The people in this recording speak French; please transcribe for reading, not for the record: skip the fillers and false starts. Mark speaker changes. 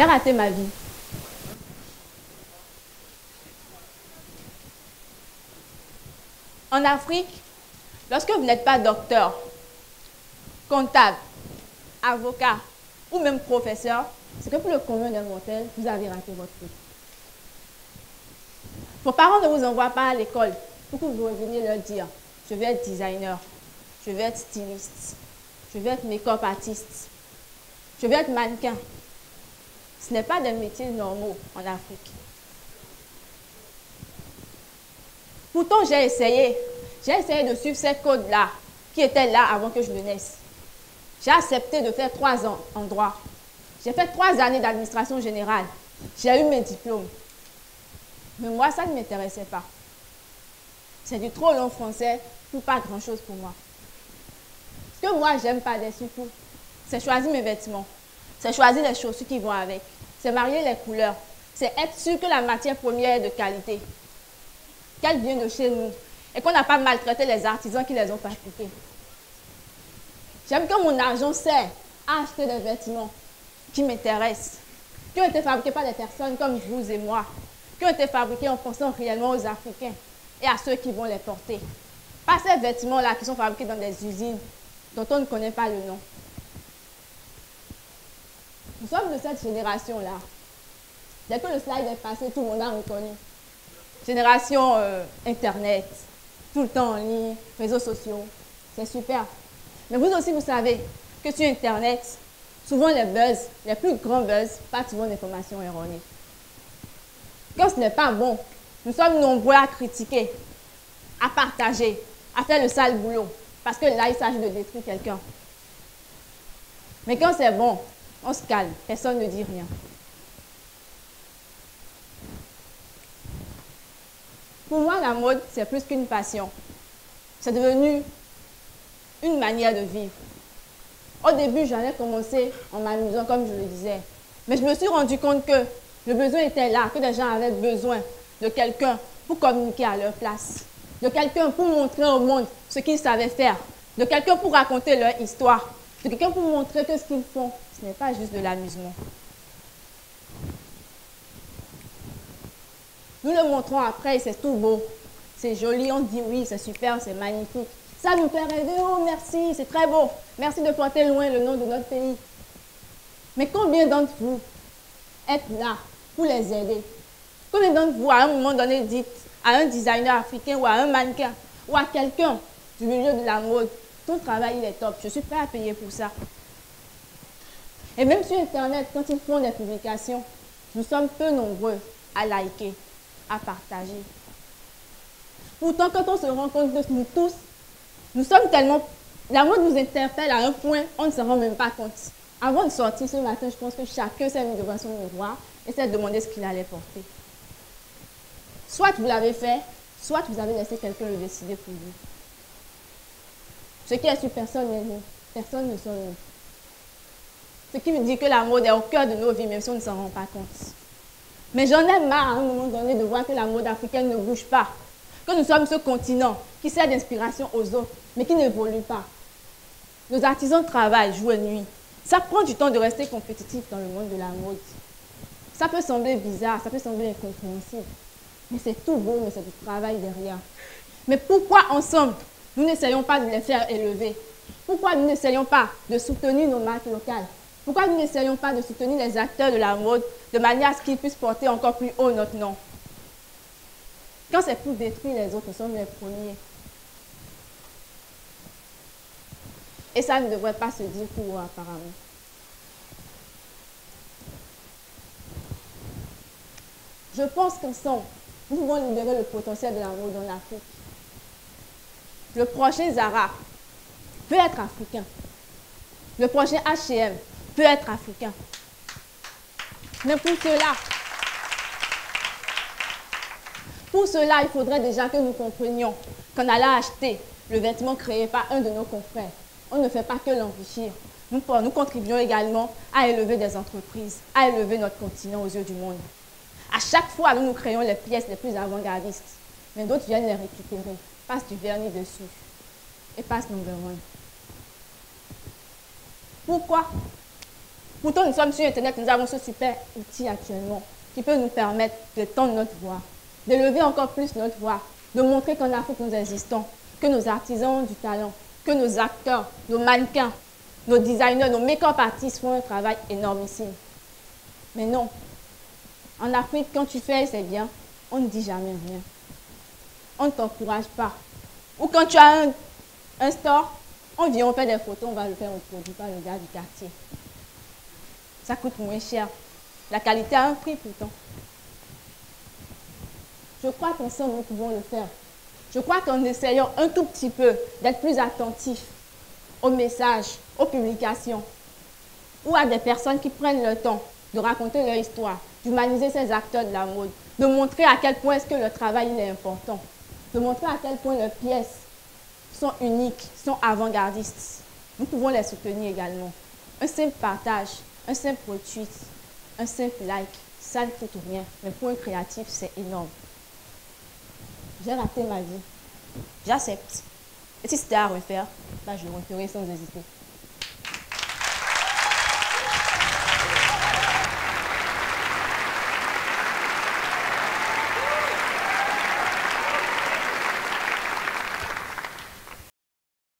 Speaker 1: J'ai raté ma vie. En Afrique, lorsque vous n'êtes pas docteur, comptable, avocat ou même professeur, c'est que pour le commun des mortels, vous avez raté votre vie. Vos parents ne vous envoient pas à l'école pour que vous reveniez leur dire « Je vais être designer, je vais être styliste, je vais être make-up artiste, je vais être mannequin. » Ce n'est pas des métiers normaux en Afrique. Pourtant, j'ai essayé de suivre ces codes-là qui étaient là avant que je ne naisse. J'ai accepté de faire 3 ans en droit. J'ai fait 3 années d'administration générale. J'ai eu mes diplômes. Mais moi, ça ne m'intéressait pas. C'est du trop long français pour pas grand-chose pour moi. Ce que moi, j'aime pas des surtout, c'est choisir mes vêtements. C'est choisir les chaussures qui vont avec. C'est marier les couleurs. C'est être sûr que la matière première est de qualité. Qu'elle vient de chez nous. Et qu'on n'a pas maltraité les artisans qui les ont fabriqués. J'aime que mon argent sert à acheter des vêtements qui m'intéressent, qui ont été fabriqués par des personnes comme vous et moi, qui ont été fabriqués en pensant réellement aux Africains et à ceux qui vont les porter. Pas ces vêtements-là qui sont fabriqués dans des usines dont on ne connaît pas le nom. Nous sommes de cette génération-là. Dès que le slide est passé, tout le monde a reconnu. Génération Internet, tout le temps en ligne, réseaux sociaux, c'est super. Mais vous aussi, vous savez que sur Internet, souvent les buzz, les plus grands buzz, partent souvent d'informations erronées. Quand ce n'est pas bon, nous sommes nombreux à critiquer, à partager, à faire le sale boulot, parce que là, il s'agit de détruire quelqu'un. Mais quand c'est bon, on se calme, personne ne dit rien. Pour moi, la mode, c'est plus qu'une passion. C'est devenu une manière de vivre. Au début, j'en ai commencé en m'amusant, comme je le disais. Mais je me suis rendu compte que le besoin était là, que des gens avaient besoin de quelqu'un pour communiquer à leur place, de quelqu'un pour montrer au monde ce qu'ils savaient faire, de quelqu'un pour raconter leur histoire, de quelqu'un pour montrer que ce qu'ils font, ce n'est pas juste de l'amusement. Nous le montrons après et c'est tout beau. C'est joli, on dit oui, c'est super, c'est magnifique. Ça nous fait rêver, oh merci, c'est très beau. Merci de porter loin le nom de notre pays. Mais combien d'entre vous êtes là pour les aider? Combien d'entre vous, à un moment donné, dites à un designer africain ou à un mannequin ou à quelqu'un du milieu de la mode, ton travail il est top, je suis prêt à payer pour ça. Et même sur Internet, quand ils font des publications, nous sommes peu nombreux à liker, à partager. Pourtant, quand on se rend compte que nous tous, nous sommes tellement... La mode nous interpelle à un point, on ne se rend même pas compte. Avant de sortir ce matin, je pense que chacun s'est mis devant son miroir et s'est demandé ce qu'il allait porter. Soit vous l'avez fait, soit vous avez laissé quelqu'un le décider pour vous. Ce qui est sûr, personne n'est nous. Personne ne sommes nous. Ce qui me dit que la mode est au cœur de nos vies, même si on ne s'en rend pas compte. Mais j'en ai marre à un moment donné de voir que la mode africaine ne bouge pas. Que nous sommes ce continent qui sert d'inspiration aux autres, mais qui n'évolue pas. Nos artisans travaillent jour et nuit. Ça prend du temps de rester compétitif dans le monde de la mode. Ça peut sembler bizarre, ça peut sembler incompréhensible. Mais c'est tout beau, mais c'est du travail derrière. Mais pourquoi ensemble, nous n'essayons pas de les faire élever? Pourquoi nous n'essayons pas de soutenir nos marques locales? Pourquoi nous n'essayons pas de soutenir les acteurs de la mode de manière à ce qu'ils puissent porter encore plus haut notre nom? Quand c'est pour détruire les autres, nous sommes les premiers. Et ça ne devrait pas se dire pour eux, apparemment. Je pense qu'ensemble, nous pouvons libérer le potentiel de la mode en Afrique. Le prochain Zara peut être africain. Le prochain H&M peut être africain. Mais pour cela, il faudrait déjà que nous comprenions qu'en allant acheter le vêtement créé par un de nos confrères, on ne fait pas que l'enrichir. Nous contribuons également à élever des entreprises, à élever notre continent aux yeux du monde. À chaque fois, nous créons les pièces les plus avant-gardistes, mais d'autres viennent les récupérer, passent du vernis dessus et passent number one. Pourquoi? Pourtant, nous sommes sur Internet, nous avons ce super outil actuellement qui peut nous permettre de tendre notre voix, d'élever encore plus notre voix, de montrer qu'en Afrique, nous existons, que nos artisans ont du talent, que nos acteurs, nos mannequins, nos designers, nos make-up artistes font un travail énormissime. Mais non, en Afrique, quand tu fais, c'est bien, on ne dit jamais rien. On ne t'encourage pas. Ou quand tu as un store, on vient, on fait des photos, on va le faire au produit par le gars du quartier. Ça coûte moins cher. La qualité a un prix pourtant. Je crois qu'ensemble, nous pouvons le faire. Je crois qu'en essayant un tout petit peu d'être plus attentif aux messages, aux publications, ou à des personnes qui prennent le temps de raconter leur histoire, d'humaniser ces acteurs de la mode, de montrer à quel point est-ce que le travail il est important, de montrer à quel point leurs pièces sont uniques, sont avant-gardistes. Nous pouvons les soutenir également. Un simple partage, un simple retweet, un simple like, ça ne coûte rien, mais pour un créatif, c'est énorme. J'ai raté ma vie. J'accepte. Et si c'était à refaire, là, je le referai sans hésiter.